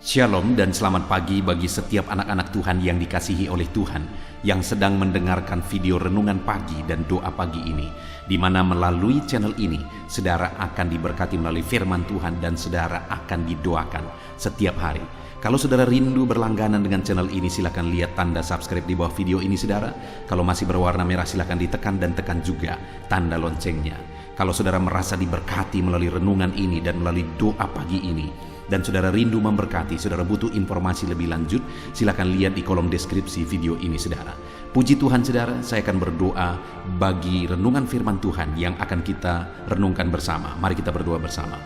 Shalom dan selamat pagi bagi setiap anak-anak Tuhan yang dikasihi oleh Tuhan yang sedang mendengarkan video renungan pagi dan doa pagi ini, di mana melalui channel ini saudara akan diberkati melalui firman Tuhan dan saudara akan didoakan setiap hari. Kalau saudara rindu berlangganan dengan channel ini, silakan lihat tanda subscribe di bawah video ini saudara. Kalau masih berwarna merah silakan ditekan dan tekan juga tanda loncengnya. Kalau saudara merasa diberkati melalui renungan ini dan melalui doa pagi ini, dan saudara rindu memberkati, saudara butuh informasi lebih lanjut, silakan lihat di kolom deskripsi video ini saudara. Puji Tuhan saudara, saya akan berdoa bagi renungan firman Tuhan yang akan kita renungkan bersama. Mari kita berdoa bersama.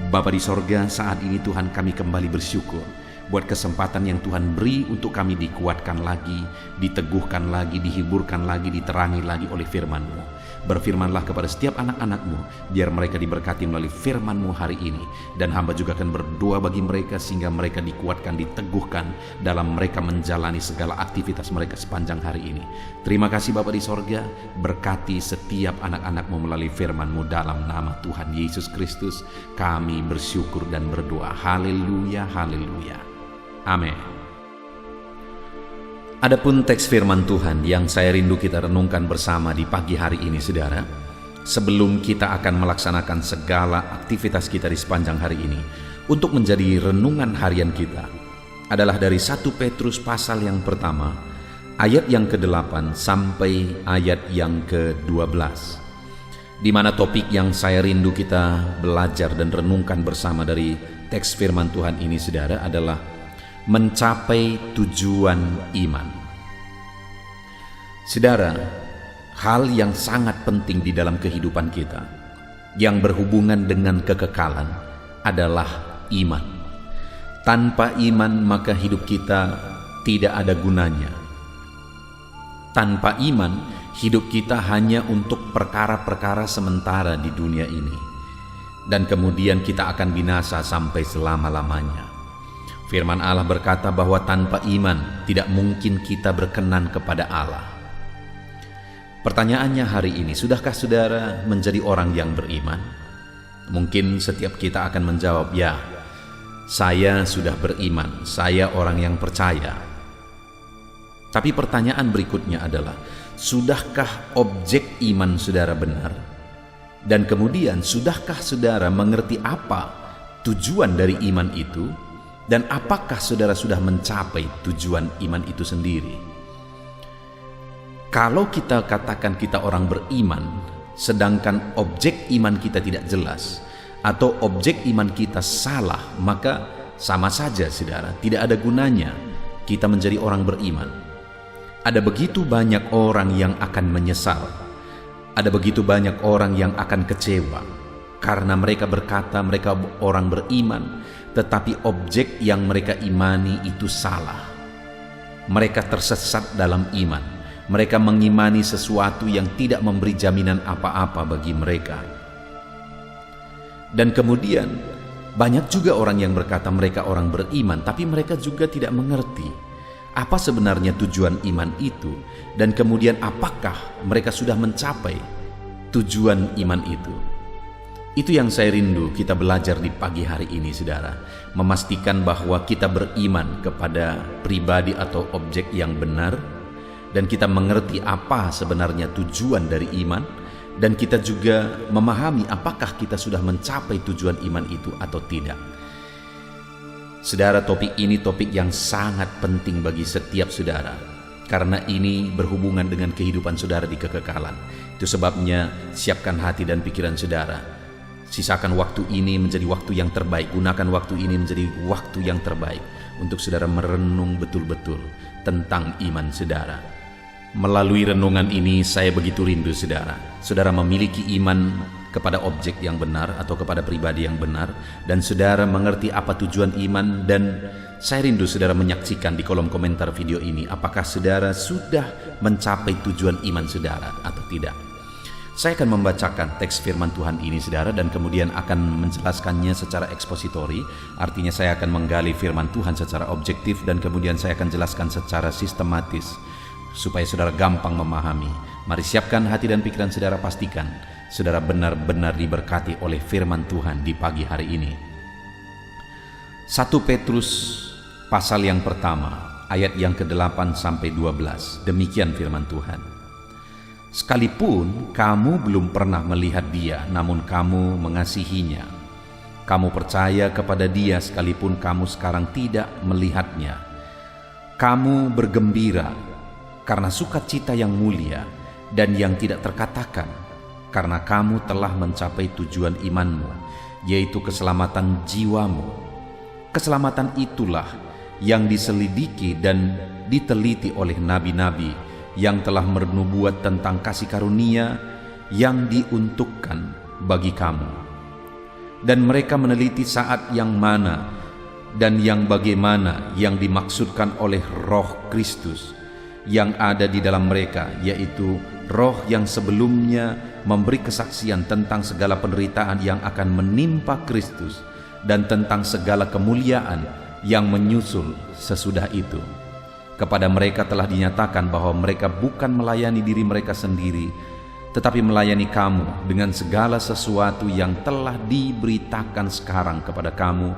Bapa di sorga, saat ini Tuhan kami kembali bersyukur buat kesempatan yang Tuhan beri untuk kami dikuatkan lagi, diteguhkan lagi, dihiburkan lagi, diterangi lagi oleh firman-Mu. Berfirmanlah kepada setiap anak-anak-Mu, biar mereka diberkati melalui firman-Mu hari ini. Dan hamba juga akan berdoa bagi mereka sehingga mereka dikuatkan, diteguhkan dalam mereka menjalani segala aktivitas mereka sepanjang hari ini. Terima kasih Bapa di sorga, berkati setiap anak-anak-Mu melalui firman-Mu dalam nama Tuhan Yesus Kristus. Kami bersyukur dan berdoa. Haleluya, haleluya. Amin. Adapun teks firman Tuhan yang saya rindu kita renungkan bersama di pagi hari ini saudara, sebelum kita akan melaksanakan segala aktivitas kita di sepanjang hari ini, untuk menjadi renungan harian kita adalah dari 1 Petrus pasal yang pertama, ayat yang ke-8 sampai ayat yang ke-12, di mana topik yang saya rindu kita belajar dan renungkan bersama dari teks firman Tuhan ini saudara adalah mencapai tujuan iman. Saudara, hal yang sangat penting di dalam kehidupan kita yang berhubungan dengan kekekalan adalah iman. Tanpa iman maka hidup kita tidak ada gunanya. Tanpa iman hidup kita hanya untuk perkara-perkara sementara di dunia ini, dan kemudian kita akan binasa sampai selama-lamanya. Firman Allah berkata bahwa tanpa iman tidak mungkin kita berkenan kepada Allah. Pertanyaannya hari ini, sudahkah saudara menjadi orang yang beriman? Mungkin setiap kita akan menjawab, ya, saya sudah beriman, saya orang yang percaya. Tapi pertanyaan berikutnya adalah, sudahkah objek iman saudara benar? Dan kemudian, sudahkah saudara mengerti apa tujuan dari iman itu? Dan apakah saudara sudah mencapai tujuan iman itu sendiri? Kalau kita katakan kita orang beriman, sedangkan objek iman kita tidak jelas, atau objek iman kita salah, maka sama saja saudara, tidak ada gunanya kita menjadi orang beriman. Ada begitu banyak orang yang akan menyesal, ada begitu banyak orang yang akan kecewa, karena mereka berkata mereka orang beriman, tetapi objek yang mereka imani itu salah. Mereka tersesat dalam iman. Mereka mengimani sesuatu yang tidak memberi jaminan apa-apa bagi mereka. Dan kemudian banyak juga orang yang berkata mereka orang beriman, tapi mereka juga tidak mengerti apa sebenarnya tujuan iman itu, dan kemudian apakah mereka sudah mencapai tujuan iman itu. Itu yang saya rindu kita belajar di pagi hari ini saudara, memastikan bahwa kita beriman kepada pribadi atau objek yang benar, dan kita mengerti apa sebenarnya tujuan dari iman, dan kita juga memahami apakah kita sudah mencapai tujuan iman itu atau tidak. Saudara, topik ini topik yang sangat penting bagi setiap saudara, karena ini berhubungan dengan kehidupan saudara di kekekalan. Itu sebabnya siapkan hati dan pikiran saudara. Sisakan waktu ini menjadi waktu yang terbaik. Gunakan waktu ini menjadi waktu yang terbaik untuk saudara merenung betul-betul tentang iman saudara. Melalui renungan ini saya begitu rindu saudara. Saudara memiliki iman kepada objek yang benar atau kepada pribadi yang benar, dan saudara mengerti apa tujuan iman. Dan saya rindu saudara menyaksikan di kolom komentar video ini apakah saudara sudah mencapai tujuan iman saudara atau tidak. Saya akan membacakan teks firman Tuhan ini saudara, dan kemudian akan menjelaskannya secara ekspositori. Artinya saya akan menggali firman Tuhan secara objektif, dan kemudian saya akan jelaskan secara sistematis supaya saudara gampang memahami. Mari siapkan hati dan pikiran saudara, pastikan saudara benar-benar diberkati oleh firman Tuhan di pagi hari ini. 1 Petrus pasal yang pertama, ayat yang ke-8 sampai 12. Demikian firman Tuhan. Sekalipun kamu belum pernah melihat Dia, namun kamu mengasihinya. Kamu percaya kepada Dia sekalipun kamu sekarang tidak melihatnya. Kamu bergembira karena sukacita yang mulia dan yang tidak terkatakan, karena kamu telah mencapai tujuan imanmu, yaitu keselamatan jiwamu. Keselamatan itulah yang diselidiki dan diteliti oleh nabi-nabi yang telah bernubuat tentang kasih karunia yang diuntukkan bagi kamu. Dan mereka meneliti saat yang mana dan yang bagaimana yang dimaksudkan oleh Roh Kristus yang ada di dalam mereka, yaitu Roh yang sebelumnya memberi kesaksian tentang segala penderitaan yang akan menimpa Kristus dan tentang segala kemuliaan yang menyusul sesudah itu. Kepada mereka telah dinyatakan bahwa mereka bukan melayani diri mereka sendiri, tetapi melayani kamu dengan segala sesuatu yang telah diberitakan sekarang kepada kamu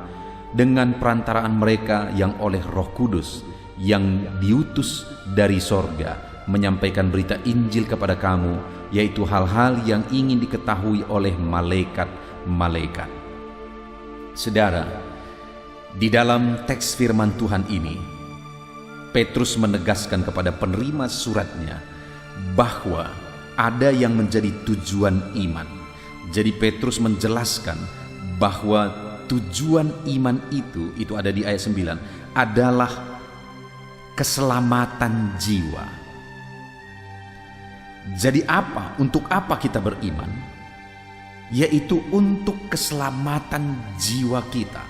dengan perantaraan mereka yang oleh Roh Kudus yang diutus dari sorga menyampaikan berita Injil kepada kamu, yaitu hal-hal yang ingin diketahui oleh malaikat-malaikat. Saudara, di dalam teks firman Tuhan ini, Petrus menegaskan kepada penerima suratnya bahwa ada yang menjadi tujuan iman. Jadi Petrus menjelaskan bahwa tujuan iman itu ada di ayat 9, adalah keselamatan jiwa. Jadi apa? Untuk apa kita beriman? Yaitu untuk keselamatan jiwa kita.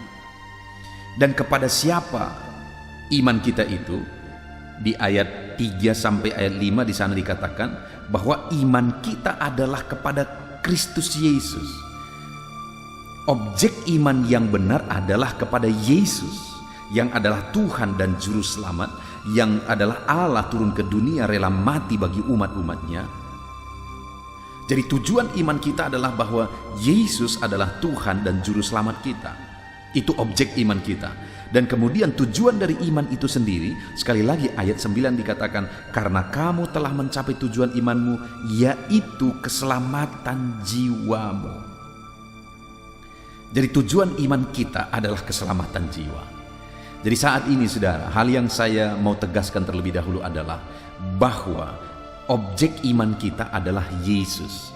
Dan kepada siapa iman kita itu? Di ayat 3 sampai ayat 5 di sana dikatakan bahwa iman kita adalah kepada Kristus Yesus. Objek iman yang benar adalah kepada Yesus, yang adalah Tuhan dan Juru Selamat, yang adalah Allah turun ke dunia rela mati bagi umat-umatnya. Jadi tujuan iman kita adalah bahwa Yesus adalah Tuhan dan Juru Selamat kita. Itu objek iman kita. Dan kemudian tujuan dari iman itu sendiri, sekali lagi ayat 9 dikatakan, karena kamu telah mencapai tujuan imanmu, yaitu keselamatan jiwamu. Jadi tujuan iman kita adalah keselamatan jiwa. Jadi saat ini saudara, hal yang saya mau tegaskan terlebih dahulu adalah bahwa objek iman kita adalah Yesus.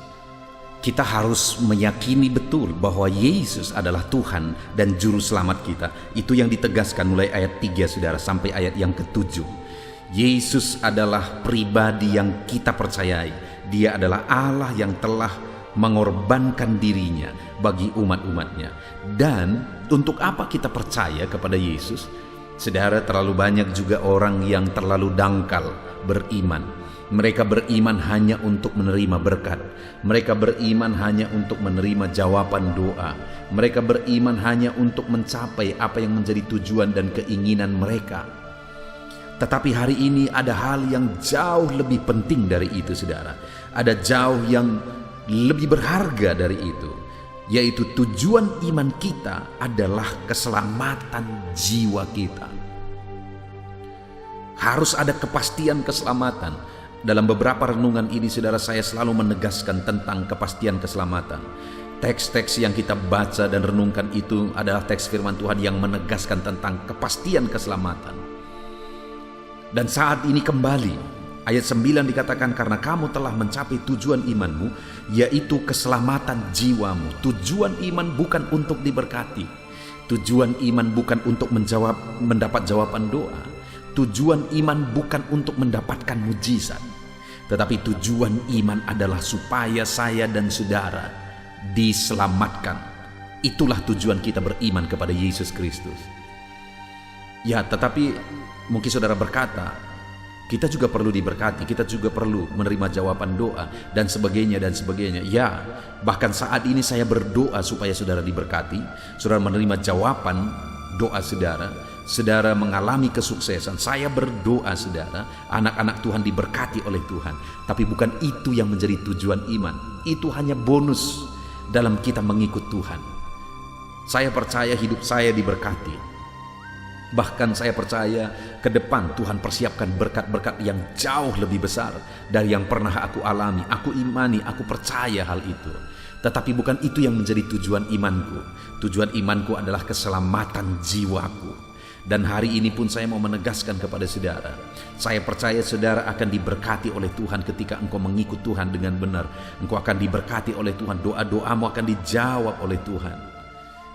Kita harus meyakini betul bahwa Yesus adalah Tuhan dan Juru Selamat kita. Itu yang ditegaskan mulai ayat 3 saudara sampai ayat yang ke-7. Yesus adalah pribadi yang kita percayai. Dia adalah Allah yang telah mengorbankan dirinya bagi umat-umatnya. Dan untuk apa kita percaya kepada Yesus? Saudara, terlalu banyak juga orang yang terlalu dangkal beriman. Mereka beriman hanya untuk menerima berkat. Mereka beriman hanya untuk menerima jawaban doa. Mereka beriman hanya untuk mencapai apa yang menjadi tujuan dan keinginan mereka. Tetapi hari ini ada hal yang jauh lebih penting dari itu, saudara. Ada jauh yang lebih berharga dari itu, yaitu tujuan iman kita adalah keselamatan jiwa kita. Harus ada kepastian keselamatan. Dalam beberapa renungan ini saudara, saya selalu menegaskan tentang kepastian keselamatan. Teks-teks yang kita baca dan renungkan itu adalah teks firman Tuhan yang menegaskan tentang kepastian keselamatan. Dan saat ini kembali, ayat 9 dikatakan karena kamu telah mencapai tujuan imanmu, yaitu keselamatan jiwamu. Tujuan iman bukan untuk diberkati. Tujuan iman bukan untuk mendapat jawaban doa. Tujuan iman bukan untuk mendapatkan mujizat, tetapi tujuan iman adalah supaya saya dan saudara diselamatkan. Itulah tujuan kita beriman kepada Yesus Kristus. Ya, tetapi mungkin saudara berkata, kita juga perlu diberkati, kita juga perlu menerima jawaban doa dan sebagainya dan sebagainya. Ya, bahkan saat ini saya berdoa supaya saudara diberkati, saudara menerima jawaban doa saudara. Saudara mengalami kesuksesan. Saya berdoa saudara, anak-anak Tuhan diberkati oleh Tuhan. Tapi bukan itu yang menjadi tujuan iman. Itu hanya bonus dalam kita mengikut Tuhan. Saya percaya hidup saya diberkati. Bahkan saya percaya ke depan Tuhan persiapkan berkat-berkat yang jauh lebih besar dari yang pernah aku alami. Aku imani, aku percaya hal itu. Tetapi bukan itu yang menjadi tujuan imanku. Tujuan imanku adalah keselamatan jiwaku. Dan hari ini pun saya mau menegaskan kepada saudara, saya percaya saudara akan diberkati oleh Tuhan ketika engkau mengikut Tuhan dengan benar. Engkau akan diberkati oleh Tuhan, doa-doamu akan dijawab oleh Tuhan.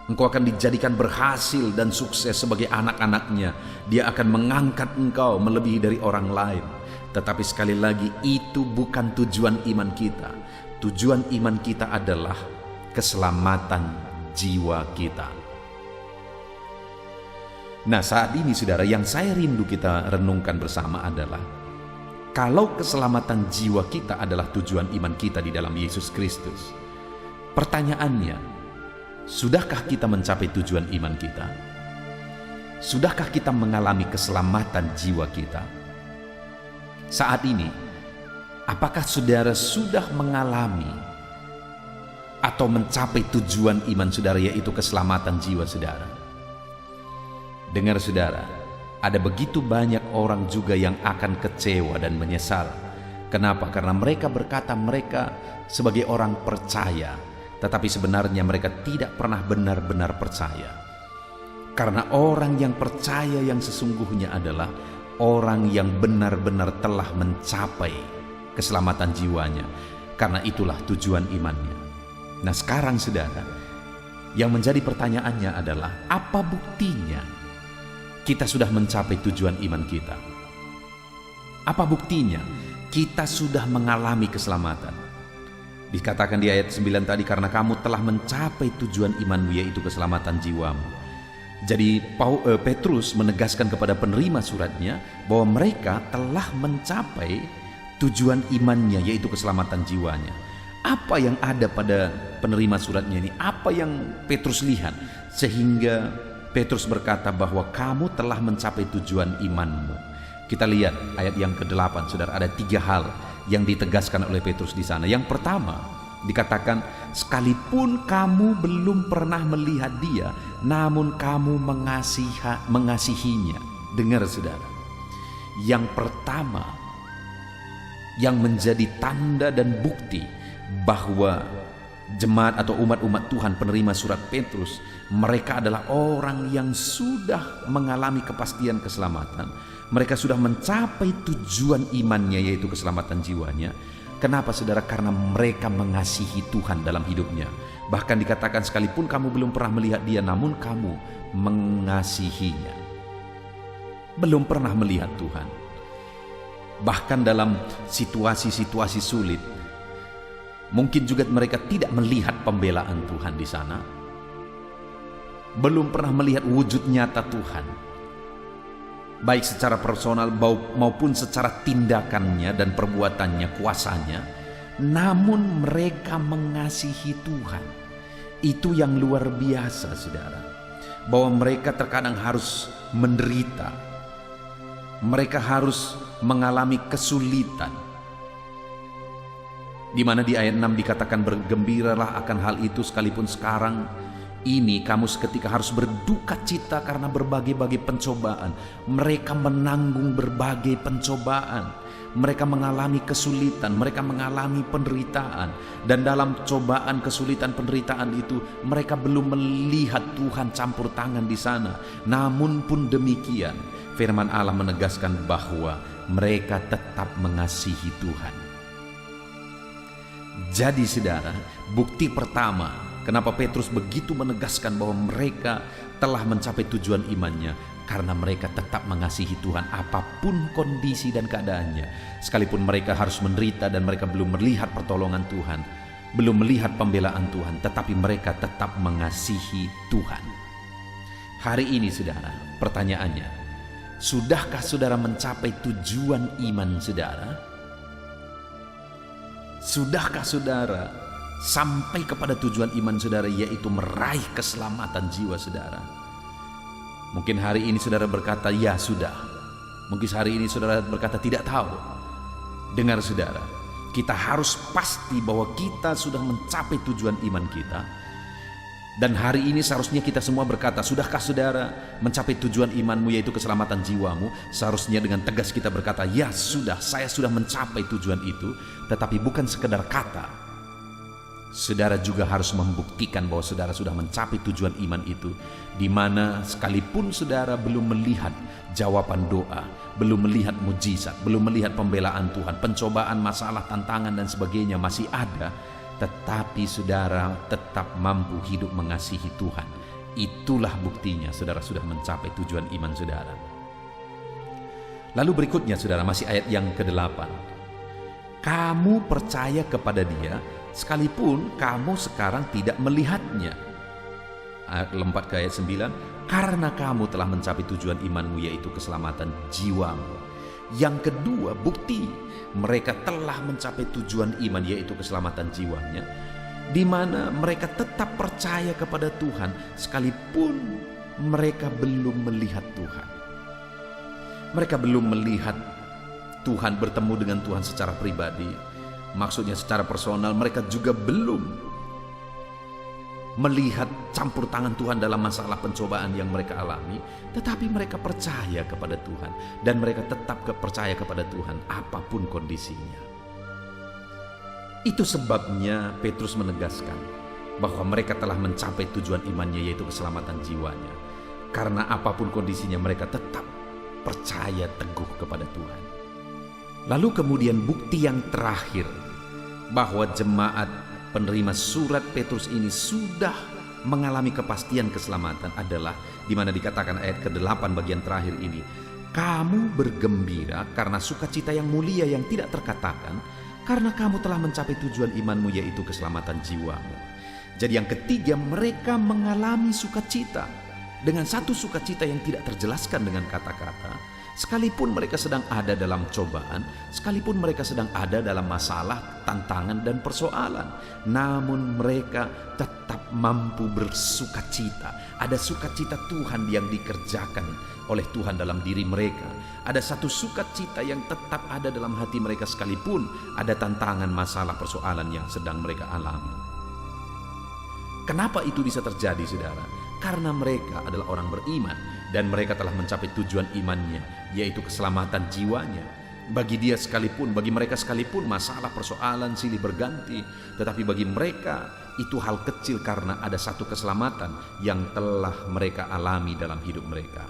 Engkau akan dijadikan berhasil dan sukses sebagai anak-anaknya. Dia akan mengangkat engkau melebihi dari orang lain. Tetapi sekali lagi, itu bukan tujuan iman kita. Tujuan iman kita adalah keselamatan jiwa kita. Nah, saat ini saudara, yang saya rindu kita renungkan bersama adalah, kalau keselamatan jiwa kita adalah tujuan iman kita di dalam Yesus Kristus, pertanyaannya, sudahkah kita mencapai tujuan iman kita? Sudahkah kita mengalami keselamatan jiwa kita? Saat ini, apakah saudara sudah mengalami atau mencapai tujuan iman saudara, yaitu keselamatan jiwa saudara? Dengar saudara, ada begitu banyak orang juga yang akan kecewa dan menyesal. Kenapa? Karena mereka berkata mereka sebagai orang percaya, tetapi sebenarnya mereka tidak pernah benar-benar percaya. Karena orang yang percaya yang sesungguhnya adalah orang yang benar-benar telah mencapai keselamatan jiwanya. Karena itulah tujuan imannya. Nah sekarang saudara, yang menjadi pertanyaannya adalah, apa buktinya kita sudah mencapai tujuan iman kita? Apa buktinya kita sudah mengalami keselamatan? Dikatakan di ayat 9 tadi, karena kamu telah mencapai tujuan imanmu, yaitu keselamatan jiwamu. Jadi Petrus menegaskan kepada penerima suratnya bahwa mereka telah mencapai tujuan imannya, yaitu keselamatan jiwanya. Apa yang ada pada penerima suratnya ini? Apa yang Petrus lihat sehingga Petrus berkata bahwa kamu telah mencapai tujuan imanmu? Kita lihat ayat yang ke-8, saudara. Ada 3 hal yang ditegaskan oleh Petrus di sana. Yang pertama dikatakan, sekalipun kamu belum pernah melihat dia, namun kamu mengasihinya. Dengar saudara, yang pertama yang menjadi tanda dan bukti bahwa jemaat atau umat-umat Tuhan penerima surat Petrus, mereka adalah orang yang sudah mengalami kepastian keselamatan. Mereka sudah mencapai tujuan imannya, yaitu keselamatan jiwanya. Kenapa saudara? Karena mereka mengasihi Tuhan dalam hidupnya. Bahkan dikatakan, sekalipun kamu belum pernah melihat dia, namun kamu mengasihinya. Belum pernah melihat Tuhan. Bahkan dalam situasi-situasi sulit, mungkin juga mereka tidak melihat pembelaan Tuhan di sana. Belum pernah melihat wujud nyata Tuhan, baik secara personal maupun secara tindakannya dan perbuatannya, kuasanya. Namun mereka mengasihi Tuhan. Itu yang luar biasa saudara, bahwa mereka terkadang harus menderita, mereka harus mengalami kesulitan, di mana di ayat 6 dikatakan, bergembiralah akan hal itu, sekalipun sekarang ini kamu seketika harus berduka cita karena berbagai-bagai pencobaan. Mereka menanggung berbagai pencobaan, mereka mengalami kesulitan, mereka mengalami penderitaan. Dan dalam cobaan, kesulitan, penderitaan itu, mereka belum melihat Tuhan campur tangan di sana. Namun pun demikian, firman Allah menegaskan bahwa mereka tetap mengasihi Tuhan. Jadi saudara, bukti pertama kenapa Petrus begitu menegaskan bahwa mereka telah mencapai tujuan imannya, karena mereka tetap mengasihi Tuhan apapun kondisi dan keadaannya. Sekalipun mereka harus menderita dan mereka belum melihat pertolongan Tuhan, belum melihat pembelaan Tuhan, tetapi mereka tetap mengasihi Tuhan. Hari ini saudara, pertanyaannya, sudahkah saudara mencapai tujuan iman saudara? Sudahkah saudara sampai kepada tujuan iman saudara, yaitu meraih keselamatan jiwa saudara? Mungkin hari ini saudara berkata, ya sudah. Mungkin hari ini saudara berkata, tidak tahu. Dengar saudara, kita harus pasti bahwa kita sudah mencapai tujuan iman kita Dan hari ini seharusnya kita semua berkata, sudahkah saudara mencapai tujuan imanmu yaitu keselamatan jiwamu? Seharusnya dengan tegas kita berkata, ya sudah, saya sudah mencapai tujuan itu. Tetapi bukan sekedar kata. Saudara juga harus membuktikan bahwa saudara sudah mencapai tujuan iman itu, di mana sekalipun saudara belum melihat jawaban doa, belum melihat mujizat, belum melihat pembelaan Tuhan, pencobaan, masalah, tantangan dan sebagainya masih ada, tetapi saudara tetap mampu hidup mengasihi Tuhan. Itulah buktinya saudara sudah mencapai tujuan iman saudara. Lalu berikutnya saudara, masih ayat yang ke-8. Kamu percaya kepada Dia sekalipun kamu sekarang tidak melihatnya. Ayat 4 ke ayat 9, karena kamu telah mencapai tujuan imanmu yaitu keselamatan jiwamu. Yang kedua, bukti mereka telah mencapai tujuan iman yaitu keselamatan jiwanya, di mana mereka tetap percaya kepada Tuhan sekalipun mereka belum melihat Tuhan. Mereka belum melihat Tuhan, bertemu dengan Tuhan secara pribadi, maksudnya secara personal. Mereka juga belum melihat campur tangan Tuhan dalam masalah pencobaan yang mereka alami, tetapi mereka percaya kepada Tuhan dan mereka tetap percaya kepada Tuhan apapun kondisinya. Itu sebabnya Petrus menegaskan bahwa mereka telah mencapai tujuan imannya yaitu keselamatan jiwanya, karena apapun kondisinya mereka tetap percaya teguh kepada Tuhan. Lalu kemudian bukti yang terakhir bahwa jemaat penerima surat Petrus ini sudah mengalami kepastian keselamatan adalah di mana dikatakan ayat ke-8 bagian terakhir ini, kamu bergembira karena sukacita yang mulia yang tidak terkatakan, karena kamu telah mencapai tujuan imanmu yaitu keselamatan jiwamu. Jadi yang ketiga, mereka mengalami sukacita dengan satu sukacita yang tidak terjelaskan dengan kata-kata. Sekalipun mereka sedang ada dalam cobaan, sekalipun mereka sedang ada dalam masalah, tantangan dan persoalan, namun mereka tetap mampu bersukacita. Ada sukacita Tuhan yang dikerjakan oleh Tuhan dalam diri mereka. Ada satu sukacita yang tetap ada dalam hati mereka sekalipun ada tantangan, masalah, persoalan yang sedang mereka alami. Kenapa itu bisa terjadi, saudara? Karena mereka adalah orang beriman dan mereka telah mencapai tujuan imannya yaitu keselamatan jiwanya. Bagi dia sekalipun, bagi mereka sekalipun masalah, persoalan silih berganti, tetapi bagi mereka itu hal kecil karena ada satu keselamatan yang telah mereka alami dalam hidup mereka.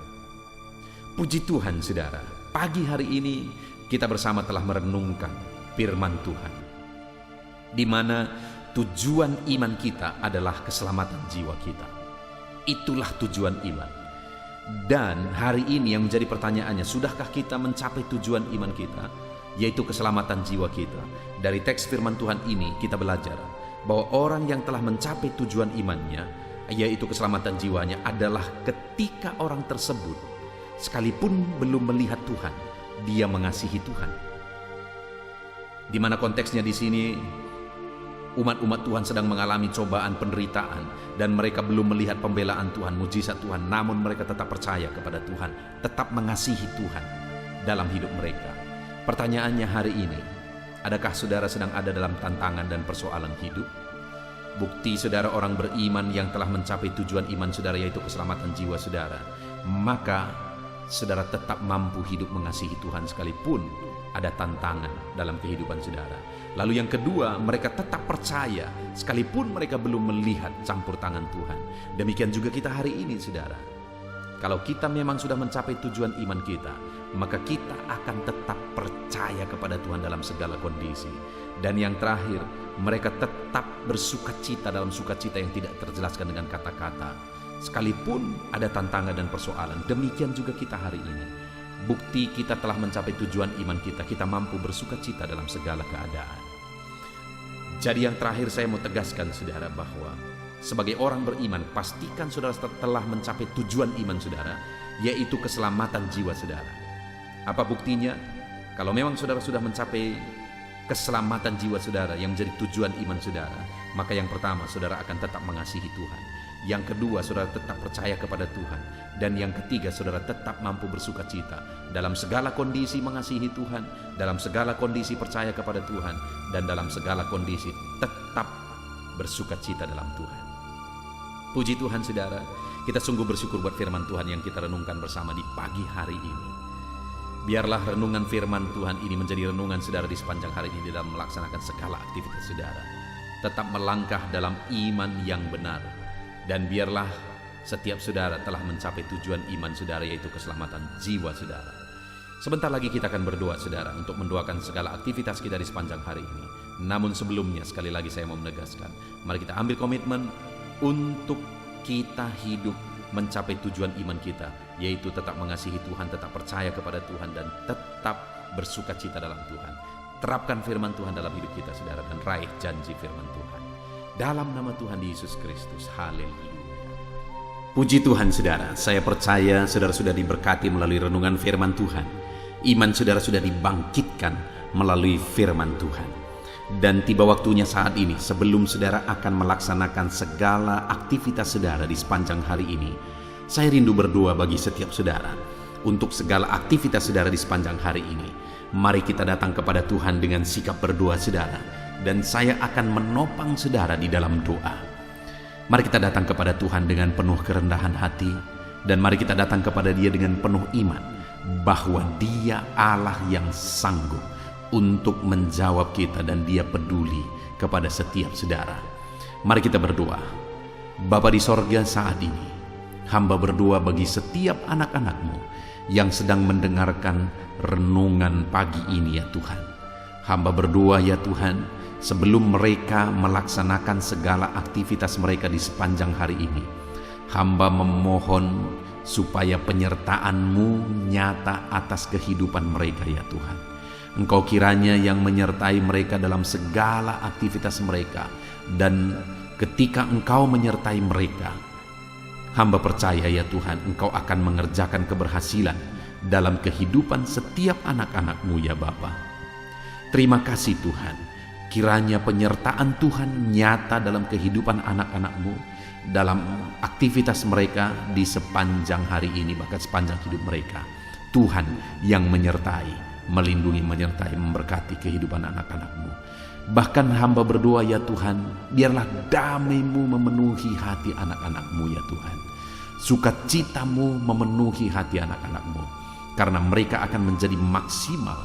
Puji Tuhan, saudara, pagi hari ini kita bersama telah merenungkan firman Tuhan, di mana tujuan iman kita adalah keselamatan jiwa kita. Itulah tujuan iman. Dan hari ini yang menjadi pertanyaannya, sudahkah kita mencapai tujuan iman kita, yaitu keselamatan jiwa kita? Dari teks firman Tuhan ini kita belajar bahwa orang yang telah mencapai tujuan imannya, yaitu keselamatan jiwanya, adalah ketika orang tersebut sekalipun belum melihat Tuhan, dia mengasihi Tuhan. Di mana konteksnya di sini, umat-umat Tuhan sedang mengalami cobaan, penderitaan, dan mereka belum melihat pembelaan Tuhan, mujizat Tuhan, namun mereka tetap percaya kepada Tuhan, tetap mengasihi Tuhan dalam hidup mereka. Pertanyaannya hari ini, adakah saudara sedang ada dalam tantangan dan persoalan hidup? Bukti saudara orang beriman yang telah mencapai tujuan iman saudara yaitu keselamatan jiwa saudara, maka saudara tetap mampu hidup mengasihi Tuhan sekalipun ada tantangan dalam kehidupan saudara. Lalu yang kedua, mereka tetap percaya sekalipun mereka belum melihat campur tangan Tuhan. Demikian juga kita hari ini, saudara. Kalau kita memang sudah mencapai tujuan iman kita, maka kita akan tetap percaya kepada Tuhan dalam segala kondisi. Dan yang terakhir, mereka tetap bersukacita dalam sukacita yang tidak terjelaskan dengan kata-kata. Sekalipun ada tantangan dan persoalan, demikian juga kita hari ini. Bukti kita telah mencapai tujuan iman kita, kita mampu bersukacita dalam segala keadaan. Jadi yang terakhir saya mau tegaskan, saudara, bahwa sebagai orang beriman, pastikan saudara telah mencapai tujuan iman saudara, yaitu keselamatan jiwa saudara. Apa buktinya? Kalau memang saudara sudah mencapai keselamatan jiwa saudara yang menjadi tujuan iman saudara, maka yang pertama, saudara akan tetap mengasihi Tuhan. Yang kedua, saudara tetap percaya kepada Tuhan. Dan yang ketiga, saudara tetap mampu bersukacita dalam segala kondisi, mengasihi Tuhan, dalam segala kondisi percaya kepada Tuhan, dan dalam segala kondisi tetap bersukacita dalam Tuhan. Puji Tuhan saudara, kita sungguh bersyukur buat firman Tuhan yang kita renungkan bersama di pagi hari ini. Biarlah renungan firman Tuhan ini menjadi renungan saudara di sepanjang hari ini dalam melaksanakan segala aktivitas saudara. Tetap melangkah dalam iman yang benar. Dan biarlah setiap saudara telah mencapai tujuan iman saudara, yaitu keselamatan jiwa saudara. Sebentar lagi kita akan berdoa saudara untuk mendoakan segala aktivitas kita di sepanjang hari ini. Namun sebelumnya sekali lagi saya mau menegaskan, mari kita ambil komitmen untuk kita hidup mencapai tujuan iman kita, yaitu tetap mengasihi Tuhan, tetap percaya kepada Tuhan, dan tetap bersuka cita dalam Tuhan. Terapkan firman Tuhan dalam hidup kita saudara, dan raih janji firman Tuhan. Dalam nama Tuhan Yesus Kristus, haleluya. Puji Tuhan saudara, saya percaya saudara sudah diberkati melalui renungan firman Tuhan. Iman saudara sudah dibangkitkan melalui firman Tuhan. Dan tiba waktunya saat ini, sebelum saudara akan melaksanakan segala aktivitas saudara di sepanjang hari ini, saya rindu berdoa bagi setiap saudara. Untuk segala aktivitas saudara di sepanjang hari ini, mari kita datang kepada Tuhan dengan sikap berdoa saudara. Dan saya akan menopang saudara di dalam doa. Mari kita datang kepada Tuhan dengan penuh kerendahan hati. Dan mari kita datang kepada Dia dengan penuh iman, bahwa Dia Allah yang sanggup untuk menjawab kita, dan Dia peduli kepada setiap saudara. Mari kita berdoa. Bapa di sorga, saat ini hamba berdoa bagi setiap anak-anak-Mu yang sedang mendengarkan renungan pagi ini ya Tuhan. Hamba berdoa ya Tuhan, sebelum mereka melaksanakan segala aktivitas mereka di sepanjang hari ini, hamba memohon supaya penyertaan-Mu nyata atas kehidupan mereka ya Tuhan. Engkau kiranya yang menyertai mereka dalam segala aktivitas mereka. Dan ketika Engkau menyertai mereka, hamba percaya ya Tuhan, Engkau akan mengerjakan keberhasilan dalam kehidupan setiap anak-anak-Mu ya Bapa. Terima kasih Tuhan. Kiranya penyertaan Tuhan nyata dalam kehidupan anak-anak-Mu, dalam aktivitas mereka di sepanjang hari ini, bahkan sepanjang hidup mereka. Tuhan yang menyertai, melindungi, menyertai, memberkati kehidupan anak-anak-Mu. Bahkan hamba berdoa ya Tuhan, biarlah damai-Mu memenuhi hati anak-anak-Mu ya Tuhan. Sukacita-Mu memenuhi hati anak-anak-Mu, karena mereka akan menjadi maksimal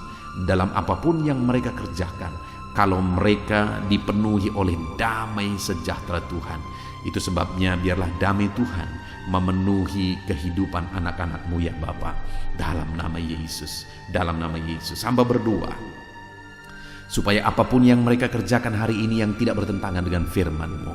dalam apapun yang mereka kerjakan, kalau mereka dipenuhi oleh damai sejahtera Tuhan. Itu sebabnya biarlah damai Tuhan memenuhi kehidupan anak-anak-Mu ya Bapa. Dalam nama Yesus, dalam nama Yesus, hamba berdoa supaya apapun yang mereka kerjakan hari ini yang tidak bertentangan dengan firman-Mu,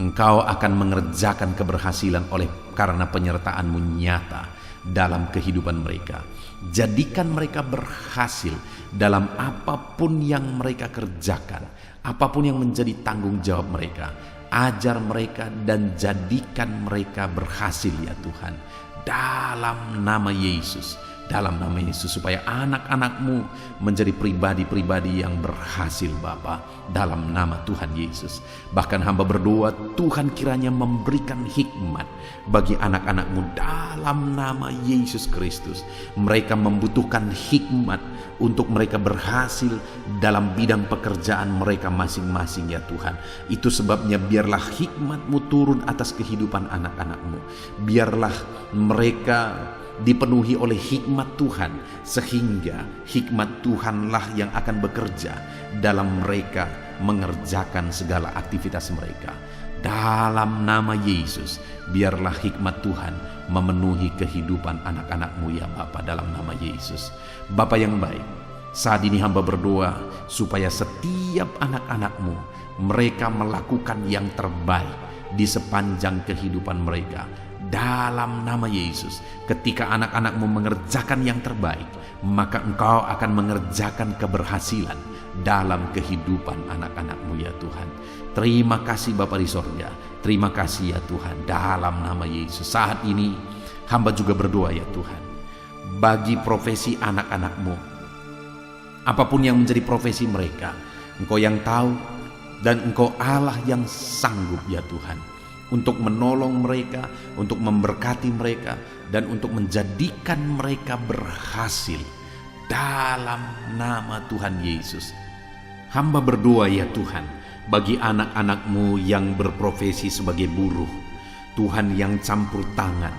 Engkau akan mengerjakan keberhasilan karena penyertaan-Mu nyata dalam kehidupan mereka. Jadikan mereka berhasil dalam apapun yang mereka kerjakan, apapun yang menjadi tanggung jawab mereka. Ajar mereka dan jadikan mereka berhasil ya Tuhan. Dalam nama Yesus, dalam nama Yesus, supaya anak-anak-Mu menjadi pribadi-pribadi yang berhasil Bapa, dalam nama Tuhan Yesus. Bahkan hamba berdoa Tuhan kiranya memberikan hikmat bagi anak-anak-Mu dalam nama Yesus Kristus. Mereka membutuhkan hikmat untuk mereka berhasil dalam bidang pekerjaan mereka masing-masing ya Tuhan. Itu sebabnya biarlah hikmat-Mu turun atas kehidupan anak-anak-Mu. Biarlah mereka dipenuhi oleh hikmat Tuhan, sehingga hikmat Tuhanlah yang akan bekerja dalam mereka mengerjakan segala aktivitas mereka. Dalam nama Yesus, biarlah hikmat Tuhan memenuhi kehidupan anak-anak-Mu ya Bapa, dalam nama Yesus. Bapa yang baik, saat ini hamba berdoa supaya setiap anak-anak-Mu mereka melakukan yang terbaik di sepanjang kehidupan mereka. Dalam nama Yesus, ketika anak-anak-Mu mengerjakan yang terbaik, maka Engkau akan mengerjakan keberhasilan dalam kehidupan anak-anak-Mu ya Tuhan. Terima kasih Bapa di sorga, terima kasih ya Tuhan, dalam nama Yesus. Saat ini hamba juga berdoa ya Tuhan, bagi profesi anak-anak-Mu, apapun yang menjadi profesi mereka, Engkau yang tahu, dan Engkau Allah yang sanggup ya Tuhan, untuk menolong mereka, untuk memberkati mereka, dan untuk menjadikan mereka berhasil dalam nama Tuhan Yesus. Hamba berdoa ya Tuhan, bagi anak-anak-Mu yang berprofesi sebagai buruh, Tuhan yang campur tangan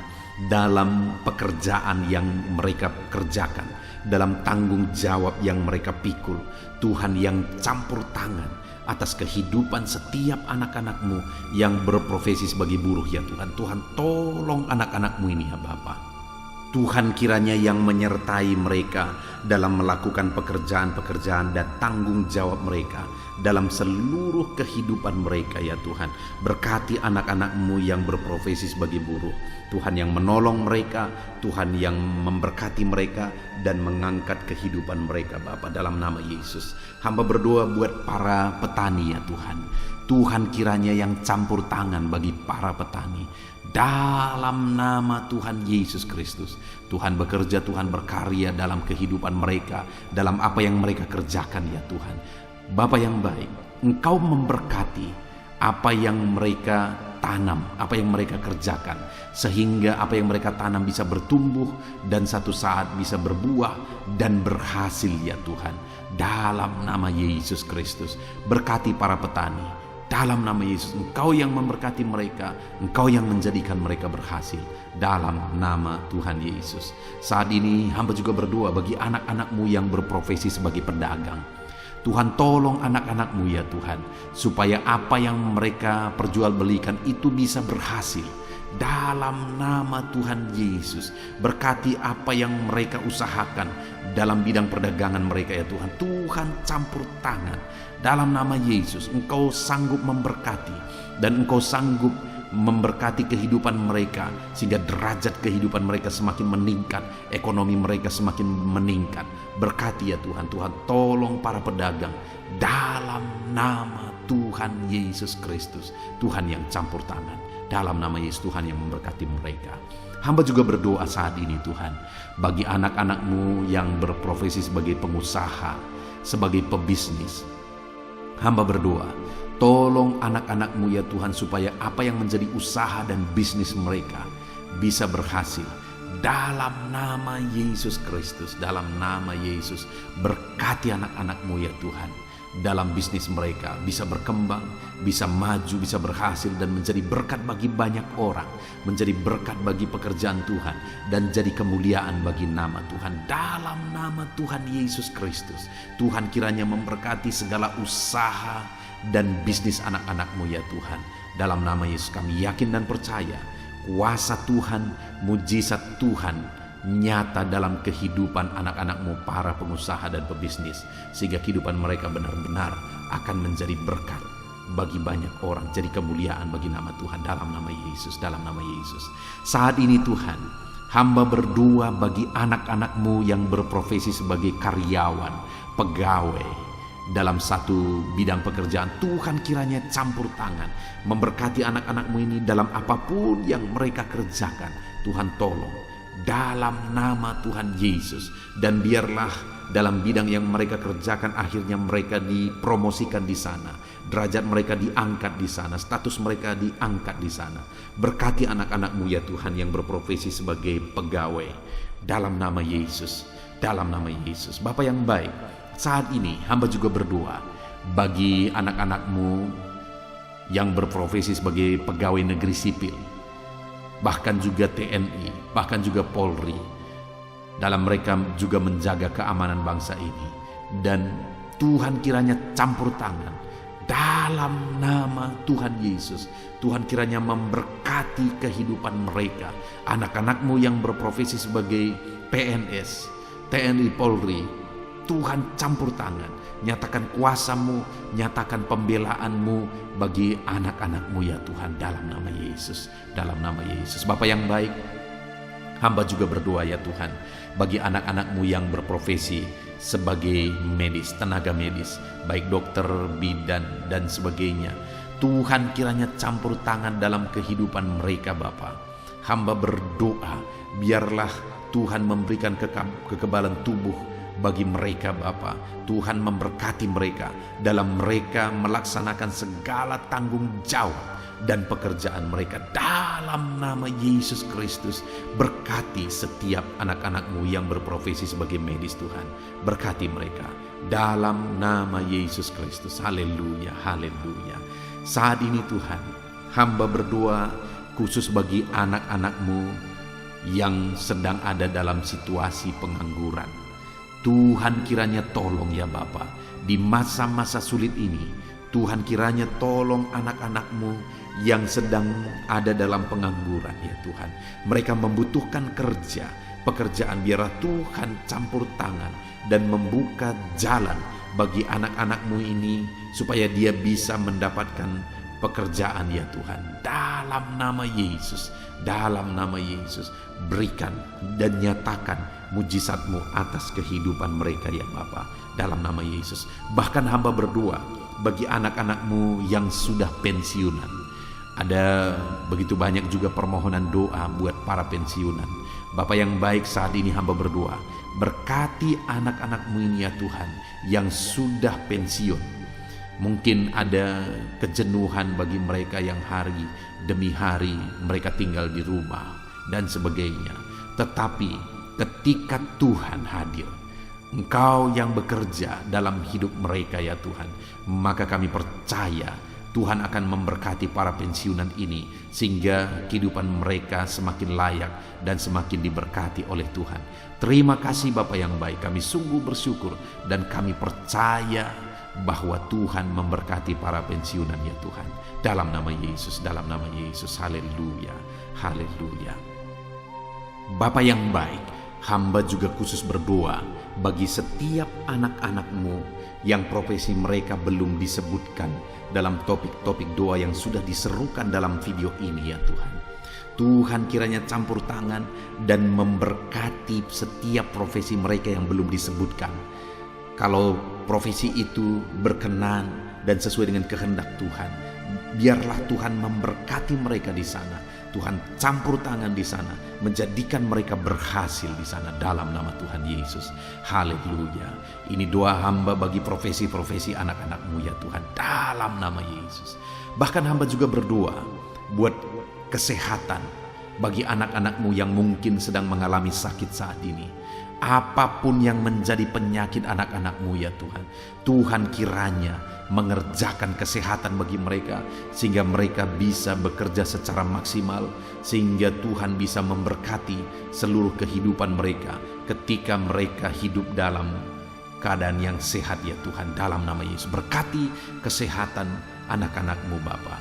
dalam pekerjaan yang mereka kerjakan, dalam tanggung jawab yang mereka pikul. Tuhan yang campur tangan atas kehidupan setiap anak-anak-Mu yang berprofesi sebagai buruh ya Tuhan. Tuhan tolong anak-anak-Mu ini ya Bapa. Tuhan kiranya yang menyertai mereka dalam melakukan pekerjaan-pekerjaan dan tanggung jawab mereka dalam seluruh kehidupan mereka ya Tuhan. Berkati anak-anak-Mu yang berprofesi sebagai buruh. Tuhan yang menolong mereka, Tuhan yang memberkati mereka dan mengangkat kehidupan mereka Bapa, dalam nama Yesus. Hamba berdoa buat para petani ya Tuhan. Tuhan kiranya yang campur tangan bagi para petani. Dalam nama Tuhan Yesus Kristus, Tuhan bekerja, Tuhan berkarya dalam kehidupan mereka, dalam apa yang mereka kerjakan ya Tuhan. Bapa yang baik, Engkau memberkati apa yang mereka tanam, apa yang mereka kerjakan, sehingga apa yang mereka tanam bisa bertumbuh dan satu saat bisa berbuah dan berhasil ya Tuhan. Dalam nama Yesus Kristus, berkati para petani. Dalam nama Yesus, Engkau yang memberkati mereka, Engkau yang menjadikan mereka berhasil. Dalam nama Tuhan Yesus. Saat ini hamba juga berdoa bagi anak-anak-Mu yang berprofesi sebagai pedagang. Tuhan tolong anak-anak-Mu ya Tuhan, supaya apa yang mereka perjualbelikan itu bisa berhasil. Dalam nama Tuhan Yesus, berkati apa yang mereka usahakan dalam bidang perdagangan mereka ya Tuhan. Tuhan campur tangan. Dalam nama Yesus, Engkau sanggup memberkati dan Engkau sanggup memberkati kehidupan mereka, sehingga derajat kehidupan mereka semakin meningkat, ekonomi mereka semakin meningkat. Berkati ya Tuhan. Tuhan tolong para pedagang dalam nama Tuhan Yesus Kristus. Tuhan yang campur tangan. Dalam nama Yesus, Tuhan yang memberkati mereka. Hamba juga berdoa saat ini Tuhan, bagi anak-anak-Mu yang berprofesi sebagai pengusaha, sebagai pebisnis. Hamba berdoa, tolong anak-anak-Mu ya Tuhan, supaya apa yang menjadi usaha dan bisnis mereka bisa berhasil. Dalam nama Yesus Kristus, dalam nama Yesus, berkati anak-anak-Mu ya Tuhan. Dalam bisnis mereka bisa berkembang, bisa maju, bisa berhasil dan menjadi berkat bagi banyak orang, menjadi berkat bagi pekerjaan Tuhan dan jadi kemuliaan bagi nama Tuhan. Dalam nama Tuhan Yesus Kristus, Tuhan kiranya memberkati segala usaha dan bisnis anak-anak-Mu ya Tuhan. Dalam nama Yesus kami yakin dan percaya kuasa Tuhan, mujizat Tuhan nyata dalam kehidupan anak-anak-Mu para pengusaha dan pebisnis, sehingga kehidupan mereka benar-benar akan menjadi berkat bagi banyak orang, jadi kemuliaan bagi nama Tuhan. Dalam nama Yesus, dalam nama Yesus. Saat ini Tuhan, hamba berdoa bagi anak-anak-Mu yang berprofesi sebagai karyawan, pegawai dalam satu bidang pekerjaan. Tuhan kiranya campur tangan, memberkati anak-anak-Mu ini dalam apapun yang mereka kerjakan. Tuhan tolong dalam nama Tuhan Yesus, dan biarlah dalam bidang yang mereka kerjakan akhirnya mereka dipromosikan di sana, derajat mereka diangkat di sana, status mereka diangkat di sana. Berkati anak-anak-Mu ya Tuhan yang berprofesi sebagai pegawai, dalam nama Yesus, dalam nama Yesus. Bapa yang baik, saat ini hamba juga berdoa bagi anak-anak-Mu yang berprofesi sebagai pegawai negeri sipil, bahkan juga TNI, bahkan juga Polri. Dalam mereka juga menjaga keamanan bangsa ini. Dan Tuhan kiranya campur tangan dalam nama Tuhan Yesus. Tuhan kiranya memberkati kehidupan mereka. Anak-anak-Mu yang berprofesi sebagai PNS, TNI, Polri, Tuhan campur tangan. Nyatakan kuasa-Mu, nyatakan pembelaan-Mu bagi anak-anak-Mu ya Tuhan, dalam nama Yesus, dalam nama Yesus. Bapa yang baik, hamba juga berdoa ya Tuhan bagi anak-anak-Mu yang berprofesi sebagai medis, tenaga medis, baik dokter, bidan dan sebagainya. Tuhan kiranya campur tangan dalam kehidupan mereka Bapa. Hamba berdoa biarlah Tuhan memberikan kekebalan tubuh bagi mereka Bapa. Tuhan memberkati mereka dalam mereka melaksanakan segala tanggung jawab dan pekerjaan mereka. Dalam nama Yesus Kristus, berkati setiap anak-anak-Mu yang berprofesi sebagai medis Tuhan. Berkati mereka dalam nama Yesus Kristus. Haleluya, haleluya. Saat ini Tuhan, hamba berdoa khusus bagi anak-anak-Mu yang sedang ada dalam situasi pengangguran. Tuhan kiranya tolong ya Bapa, di masa-masa sulit ini, Tuhan kiranya tolong anak-anak-Mu yang sedang ada dalam pengangguran ya Tuhan. Mereka membutuhkan pekerjaan, biarlah Tuhan campur tangan dan membuka jalan bagi anak-anak-Mu ini supaya dia bisa mendapatkan pekerjaan ya Tuhan. Dalam nama Yesus, dalam nama Yesus, berikan dan nyatakan mujizat-Mu atas kehidupan mereka ya Bapa, dalam nama Yesus. Bahkan hamba berdoa bagi anak-anak-Mu yang sudah pensiunan. Ada begitu banyak juga permohonan doa buat para pensiunan. Bapa yang baik, saat ini hamba berdoa, berkati anak-anak-Mu ini ya Tuhan yang sudah pensiun. Mungkin ada kejenuhan bagi mereka yang hari demi hari mereka tinggal di rumah dan sebagainya. Tetapi ketika Tuhan hadir, Engkau yang bekerja dalam hidup mereka ya Tuhan, maka kami percaya Tuhan akan memberkati para pensiunan ini sehingga kehidupan mereka semakin layak dan semakin diberkati oleh Tuhan. Terima kasih Bapa yang baik, kami sungguh bersyukur dan kami percaya bahwa Tuhan memberkati para pensiunan ya Tuhan. Dalam nama Yesus, dalam nama Yesus, haleluya, haleluya. Bapa yang baik, hamba juga khusus berdoa bagi setiap anak-anak-Mu yang profesi mereka belum disebutkan dalam topik-topik doa yang sudah diserukan dalam video ini ya Tuhan. Tuhan kiranya campur tangan dan memberkati setiap profesi mereka yang belum disebutkan. Kalau profesi itu berkenan dan sesuai dengan kehendak Tuhan, biarlah Tuhan memberkati mereka di sana. Tuhan campur tangan di sana, menjadikan mereka berhasil di sana dalam nama Tuhan Yesus. Haleluya. Ini doa hamba bagi profesi-profesi anak-anak-Mu ya Tuhan, dalam nama Yesus. Bahkan hamba juga berdoa buat kesehatan bagi anak-anak-Mu yang mungkin sedang mengalami sakit saat ini. Apapun yang menjadi penyakit anak-anak-Mu ya Tuhan, Tuhan kiranya mengerjakan kesehatan bagi mereka sehingga mereka bisa bekerja secara maksimal, sehingga Tuhan bisa memberkati seluruh kehidupan mereka ketika mereka hidup dalam keadaan yang sehat ya Tuhan, dalam nama Yesus. Berkati kesehatan anak-anak-Mu Bapa.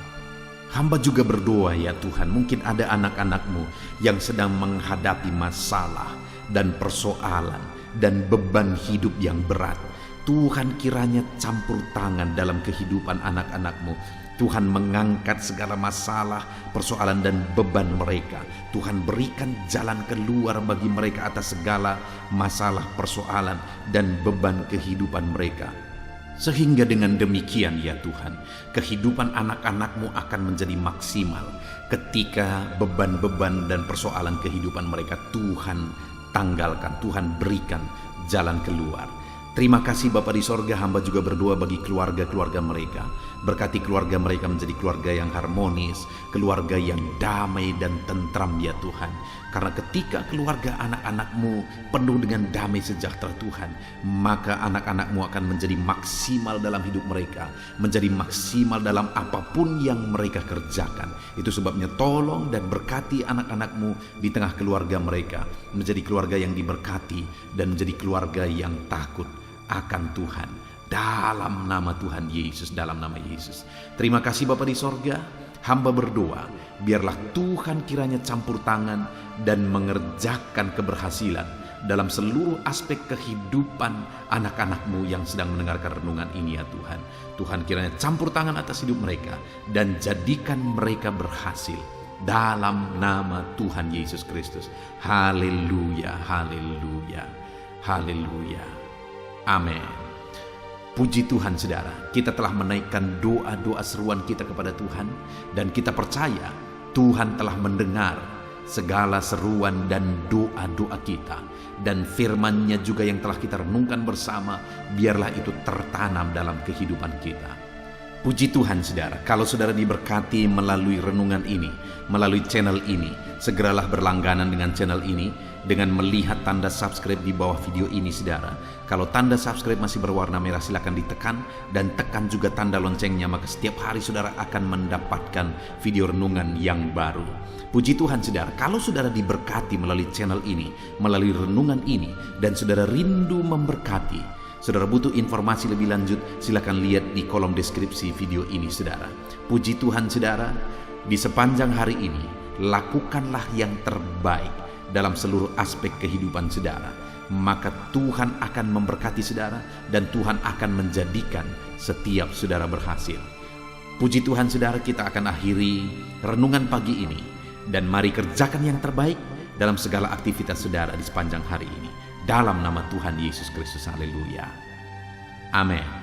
Hamba juga berdoa ya Tuhan, mungkin ada anak-anak-Mu yang sedang menghadapi masalah dan persoalan dan beban hidup yang berat. Tuhan kiranya campur tangan dalam kehidupan anak-anak-Mu. Tuhan mengangkat segala masalah, persoalan dan beban mereka. Tuhan berikan jalan keluar bagi mereka atas segala masalah, persoalan dan beban kehidupan mereka. Sehingga dengan demikian ya Tuhan, kehidupan anak-anak-Mu akan menjadi maksimal ketika beban-beban dan persoalan kehidupan mereka Tuhan tanggalkan, Tuhan berikan jalan keluar. Terima kasih Bapa di sorga, hamba juga berdoa bagi keluarga-keluarga mereka. Berkati keluarga mereka menjadi keluarga yang harmonis, keluarga yang damai dan tentram ya Tuhan. Karena ketika keluarga anak-anak-Mu penuh dengan damai sejahtera Tuhan, maka anak-anak-Mu akan menjadi maksimal dalam hidup mereka, menjadi maksimal dalam apapun yang mereka kerjakan. Itu sebabnya tolong dan berkati anak-anak-Mu di tengah keluarga mereka, menjadi keluarga yang diberkati dan menjadi keluarga yang takut akan Tuhan, dalam nama Tuhan Yesus, dalam nama Yesus. Terima kasih Bapa di sorga, hamba berdoa biarlah Tuhan kiranya campur tangan dan mengerjakan keberhasilan dalam seluruh aspek kehidupan anak-anak-Mu yang sedang mendengarkan renungan ini ya Tuhan. Tuhan kiranya campur tangan atas hidup mereka dan jadikan mereka berhasil dalam nama Tuhan Yesus Kristus. Haleluya, haleluya, haleluya. Amin. Puji Tuhan saudara, kita telah menaikkan doa-doa seruan kita kepada Tuhan, dan kita percaya Tuhan telah mendengar segala seruan dan doa-doa kita, dan firman-Nya juga yang telah kita renungkan bersama, biarlah itu tertanam dalam kehidupan kita. Puji Tuhan saudara, kalau saudara diberkati melalui renungan ini, melalui channel ini, segeralah berlangganan dengan channel ini dengan melihat tanda subscribe di bawah video ini, saudara. Kalau tanda subscribe masih berwarna merah, silakan ditekan dan tekan juga tanda loncengnya, maka setiap hari saudara akan mendapatkan video renungan yang baru. Puji Tuhan, saudara, kalau saudara diberkati melalui channel ini, melalui renungan ini, dan saudara rindu memberkati, saudara butuh informasi lebih lanjut, silakan lihat di kolom deskripsi video ini, saudara. Puji Tuhan, saudara, di sepanjang hari ini, lakukanlah yang terbaik dalam seluruh aspek kehidupan saudara, maka Tuhan akan memberkati saudara dan Tuhan akan menjadikan setiap saudara berhasil. Puji Tuhan, saudara, kita akan akhiri renungan pagi ini, dan mari kerjakan yang terbaik dalam segala aktivitas saudara di sepanjang hari ini, dalam nama Tuhan Yesus Kristus. Haleluya. Amin.